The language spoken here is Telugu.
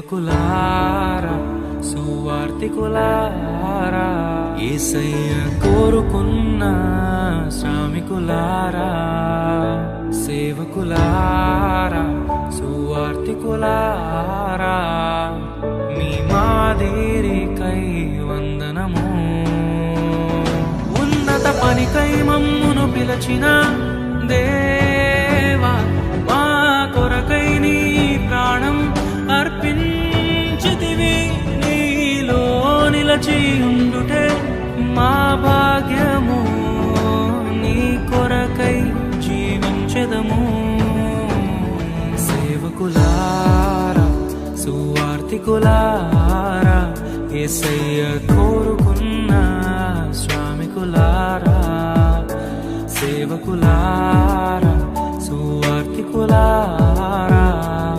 సేవకులారా సువార్తికులారా యేసయ్య కోరుకున్న శ్రామికులారా సేవకులారా సువార్తికులారా మీ మాదిరికై వందనము ఉన్నత పనికై మమ్మును పిలచిన దేవా మా కొరకై నీ ప్రాణం అర్పించితివి నీలో నిలచి ఉండుటే మా భాగ్యము నీ కొరకై జీవించెదము సేవకులారా సువార్తికులారా యేసయ్య కోరుకున్న శ్రామికులారా సేవకులారా సువార్తికులారా